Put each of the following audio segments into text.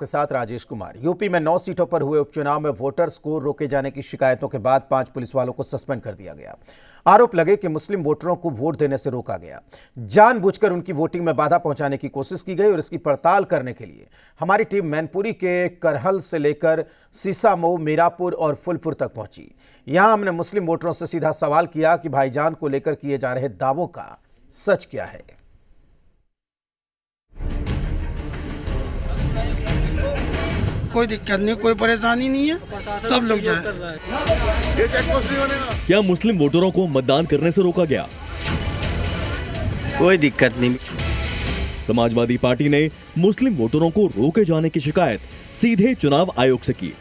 के साथ राजेश कुमार। यूपी में 9 सीटों पर हुए उपचुनाव में वोटर्स को रोके जाने की शिकायतों के बाद 5 पुलिस वालों को सस्पेंड कर दिया गया। आरोप लगे कि मुस्लिम वोटरों को वोट देने से रोका गया, जानबूझकर उनकी वोटिंग में बाधा पहुंचाने की कोशिश की गई और इसकी पड़ताल करने के लिए हमारी टीम मैनपुरी के करहल से लेकर सीसामऊ, मीरापुर और फुलपुर तक पहुंची। यहां हमने मुस्लिम वोटरों से सीधा सवाल किया कि भाईजान को लेकर किए जा रहे दावों का सच क्या है। कोई दिक्कत नहीं, कोई परेशानी नहीं है, सब लोग जाए। क्या मुस्लिम वोटरों को मतदान करने से रोका गया? कोई दिक्कत नहीं। समाजवादी पार्टी ने मुस्लिम वोटरों को रोके जाने की शिकायत सीधे चुनाव आयोग से की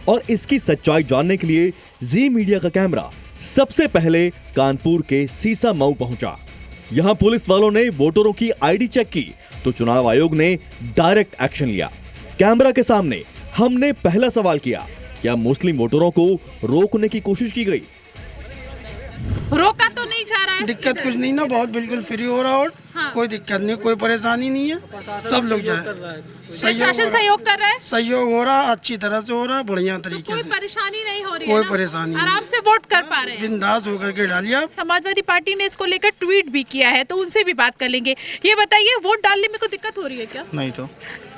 और इसकी सच्चाई जानने के लिए जी मीडिया का कैमरा सबसे पहले कानपुर के सीसामऊ पहुंचा। यहां पुलिस वालों ने वोटरों की आईडी चेक की तो चुनाव आयोग ने डायरेक्ट एक्शन लिया। कैमरा के सामने हमने पहला सवाल किया, क्या मुस्लिम वोटरों को रोकने की कोशिश की गई? रोका तो नहीं जा रहा है। दिक्कत कुछ नहीं ना, बहुत बिल्कुल फ्री हो रहा और हाँ। कोई दिक्कत नहीं, कोई परेशानी नहीं है, सब लोग जाए। सहयोग कर रहा है, सहयोग हो रहा, अच्छी तरह से हो रहा, बढ़िया तरीके से, कोई परेशानी नहीं हो रही कोई है, परेशानी आराम से वोट कर पा रहे हैं, बिंदास होकर के डालिए आप। समाजवादी पार्टी ने इसको लेकर ट्वीट भी किया है, तो उनसे भी बात कर लेंगे। ये बताइए, वोट डालने में कोई दिक्कत हो रही है क्या? नहीं तो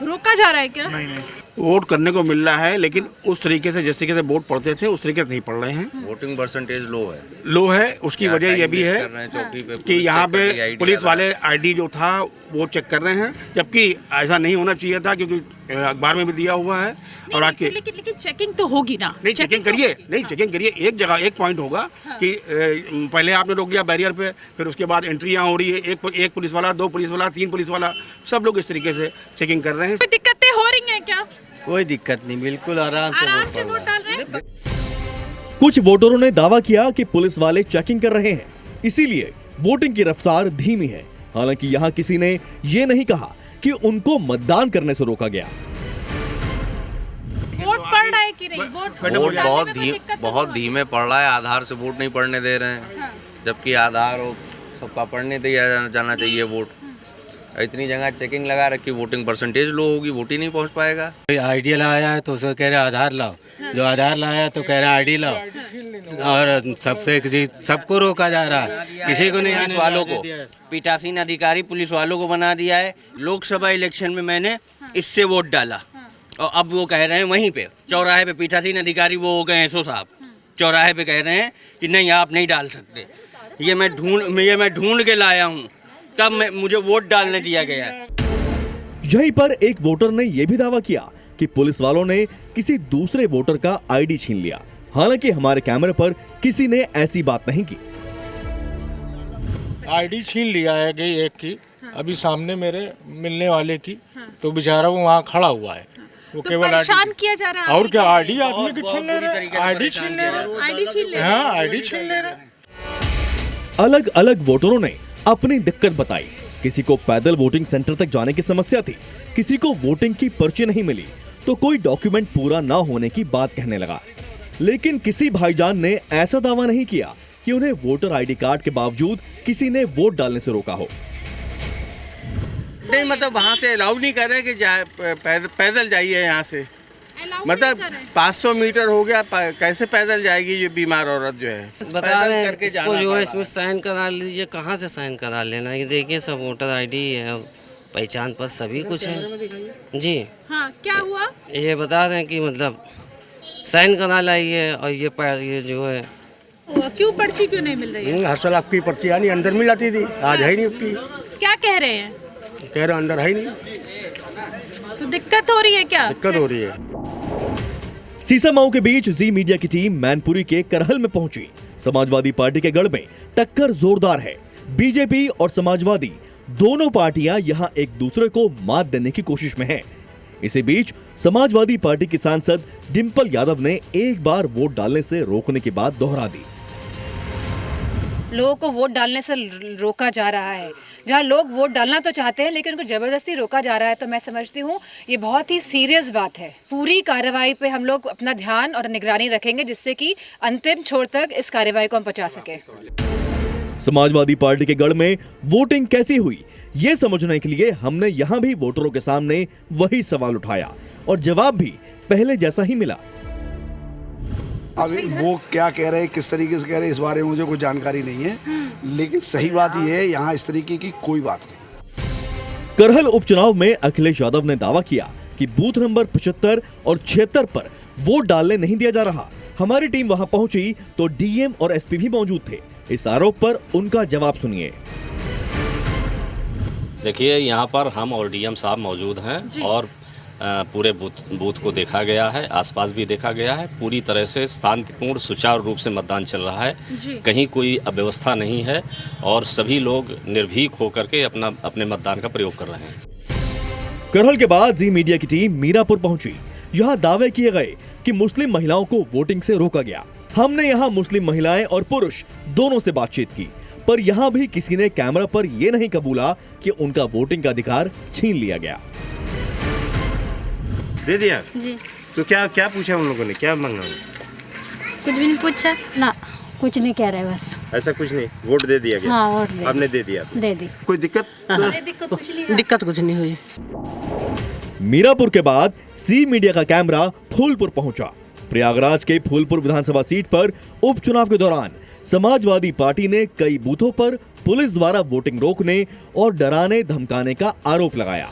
रोका जा रहा है क्या? नहीं, वोट करने को मिल रहा है, लेकिन उस तरीके से जिस तरीके से वोट पड़ते थे उस तरीके से नहीं पड़ रहे हैं। वोटिंग परसेंटेज लो है। उसकी वजह यह भी है कि यहाँ पे पुलिस वाले आईडी जो था वो चेक कर रहे हैं, जबकि ऐसा नहीं होना चाहिए था, क्योंकि अखबार में भी दिया हुआ है। और आज के लेकिन चेकिंग तो होगी ना। नहीं, चेकिंग करिए, एक जगह एक पॉइंट होगा कि पहले आपने रोक लिया बैरियर पे, फिर उसके बाद एंट्री यहाँ हो रही है, एक पुलिस वाला, 2 पुलिस वाला, 3 पुलिस वाला, सब लोग इस तरीके से चेकिंग कर रहे हैं। कोई दिक्कतें हो रही हैं क्या? कोई दिक्कत नहीं, बिल्कुल आराम से वोट डाल रहे हैं। कुछ वोटरों ने दावा किया कि पुलिस वाले चेकिंग कर रहे हैं, इसीलिए वोटिंग की रफ्तार धीमी है। हालांकि यहां किसी ने यह नहीं कहा कि उनको मतदान करने से रोका गया। वोट पड़ रहा है कि नहीं? वोट बहुत धीमे पड़ रहा है। आधार से वोट नहीं पड़ने दे रहे हैं, हाँ। जबकि आधार और सबका पढ़ने दिया जाना चाहिए वोट। इतनी जगह चेकिंग लगा रखी, वोटिंग परसेंटेज लो होगी, वोट ही नहीं पहुंच पाएगा। आईडी लाया है तो उसे कह रहे आधार लाओ, जो आधार लाया है तो कह रहे आईडी लाओ, और सबको रोका जा रहा है, किसी को नहीं। पुलिस वालों को पीठासीन अधिकारी पुलिस वालों को बना दिया है। लोकसभा इलेक्शन में मैंने इससे वोट डाला और अब वो कह रहे हैं वहीं पे चौराहे पे पीठासीन अधिकारी वो हो गए एसओ साहब, चौराहे पे कह रहे हैं कि नहीं आप नहीं डाल सकते। ये मैं ढूंढ के लाया हूँ, तब मुझे वोट डालने दिया गया। यहीं पर एक वोटर ने यह भी दावा किया कि पुलिस वालों ने किसी दूसरे वोटर का आईडी छीन लिया। हालांकि हमारे कैमरे पर किसी ने ऐसी बात नहीं की। आईडी छीन लिया है गई एक की, अभी सामने मेरे मिलने वाले की, तो बेचारा वो वहाँ खड़ा हुआ है, वो तो केवल परेशान किया जा रहा है। और क्या आईडी आदमी की छीन ले रहे, आईडी छीन ले रहे, हाँ आईडी छीन ले रहे। अलग अलग वोटरों ने अपनी दिक्कत बताई। किसी को पैदल वोटिंग सेंटर तक जाने की समस्या थी, किसी को वोटिंग की पर्ची नहीं मिली, तो कोई डॉक्यूमेंट पूरा ना होने की बात कहने लगा। लेकिन किसी भाईजान ने ऐसा दावा नहीं किया कि उन्हें वोटर आईडी कार्ड के बावजूद किसी ने वोट डालने से रोका हो। नहीं, मतलब वहाँ से अलाउ नहीं कर रहे कि पैदल जाइए यहाँ से, मतलब 500 मीटर हो गया, कैसे पैदल जाएगी ये बीमार औरत जो है। बता रहे हैं इसको जो है इसमें साइन करा लीजिए। कहाँ से साइन करा लेना? ये देखिए सब वोटर आईडी है, पहचान पत्र सभी कुछ है जी। हाँ, क्या हुआ? ये बता रहे हैं कि मतलब साइन करा लाइए, और ये जो है क्यों पर्ची क्यों नहीं मिल रही है? हर साल आपकी पर्ची आनी अंदर मिल जाती थी, आज है ही नहीं आपकी। क्या कह रहे हैं? कह रहे अंदर है ही नहीं, तो दिक्कत हो रही है क्या? दिक्कत हो रही है। सीसामऊ के बीच जी मीडिया की टीम मैनपुरी के करहल में पहुंची। समाजवादी पार्टी के गढ़ में टक्कर जोरदार है। बीजेपी और समाजवादी दोनों पार्टियां यहां एक दूसरे को मात देने की कोशिश में हैं। इसी बीच समाजवादी पार्टी की सांसद डिंपल यादव ने एक बार वोट डालने से रोकने की बात दोहरा दी। लोगों को वोट डालने से रोका जा रहा है। जहां लोग वोट डालना तो चाहते हैं लेकिन उनको जबरदस्ती रोका जा रहा है, तो मैं समझती हूँ ये बहुत ही सीरियस बात है। पूरी कार्रवाई पे हम लोग अपना ध्यान और निगरानी रखेंगे, जिससे कि अंतिम छोर तक इस कार्रवाई को हम पहुंचा सके। समाजवादी पार्टी के गढ़ में वोटिंग कैसी हुई, ये समझने के लिए हमने यहाँ भी वोटरों के सामने वही सवाल उठाया और जवाब भी पहले जैसा ही मिला। अब वो क्या कह रहे हैं, किस तरीके से कह रहे हैं, इस बारे में मुझे कोई जानकारी नहीं है, लेकिन सही बात यह है यहाँ इस तरीके की कोई बात नहीं। करहल उपचुनाव में अखिलेश यादव ने दावा किया कि बूथ नंबर 75 और 76 पर वोट डालने नहीं दिया जा रहा। हमारी टीम वहां पहुंची तो डीएम और एसपी भी मौजूद थे। इस आरोप पर उनका जवाब सुनिए। देखिए, यहाँ पर हम और डीएम साहब मौजूद हैं और पूरे बूथ को देखा गया है, आसपास भी देखा गया है। पूरी तरह से शांतिपूर्ण सुचारू रूप से मतदान चल रहा है, कहीं कोई अव्यवस्था नहीं है और सभी लोग निर्भीक होकर के अपने मतदान का प्रयोग कर रहे हैं। करहल के बाद जी मीडिया की टीम मीरापुर पहुंची। यहाँ दावे किए गए कि मुस्लिम महिलाओं को वोटिंग से रोका गया। हमने यहाँ मुस्लिम महिलाएं और पुरुष दोनों से बातचीत की, पर यहाँ भी किसी ने कैमरा पर यह नहीं कबूला कि उनका वोटिंग का अधिकार छीन लिया गया। दे दिया जी। तो क्या क्या पूछा उन लोगों ने, क्या मांगा? कुछ भी नहीं पूछा ना, कुछ नहीं कह रहे बस। ऐसा कुछ नहीं, वोट दे दिया गया। हाँ, वोट आपने दे दिया, दे दी। कोई दिक्कत? दिक्कत कुछ नहीं हुई। मीरापुर के बाद सी मीडिया का कैमरा फूलपुर पहुंचा। प्रयागराज के फूलपुर विधानसभा सीट पर उपचुनाव के दौरान समाजवादी पार्टी ने कई बूथों पर पुलिस द्वारा वोटिंग रोकने और डराने धमकाने का आरोप लगाया।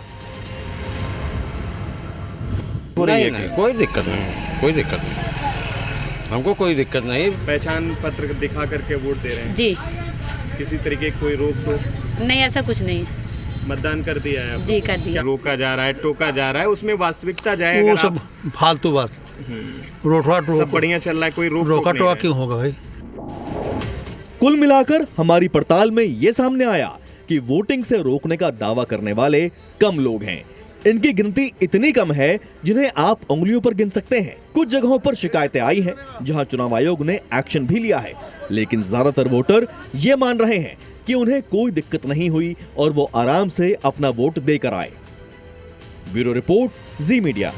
नहीं, कोई दिक्कत नहीं, कोई दिक्कत नहीं, हमको कोई दिक्कत नहीं। पहचान पत्र दिखा करके वोट दे रहे हैं जी। किसी तरीके की कोई रोक टोक नहीं, ऐसा कुछ नहीं। मतदान कर दिया है जी, कर दिया। रोका जा रहा है, टोका जा रहा है, उसमें वास्तविकता जाए? वो सब फालतू बात, सब बढ़िया चल रहा है, कोई रोका टोका क्यों होगा भाई? कुल मिलाकर हमारी पड़ताल में ये सामने आया कि वोटिंग से रोकने का दावा करने वाले कम लोग हैं। इनकी गिनती इतनी कम है जिन्हें आप उंगलियों पर गिन सकते हैं। कुछ जगहों पर शिकायतें आई हैं जहां चुनाव आयोग ने एक्शन भी लिया है, लेकिन ज्यादातर वोटर ये मान रहे हैं कि उन्हें कोई दिक्कत नहीं हुई और वो आराम से अपना वोट देकर आए। ब्यूरो रिपोर्ट, जी मीडिया।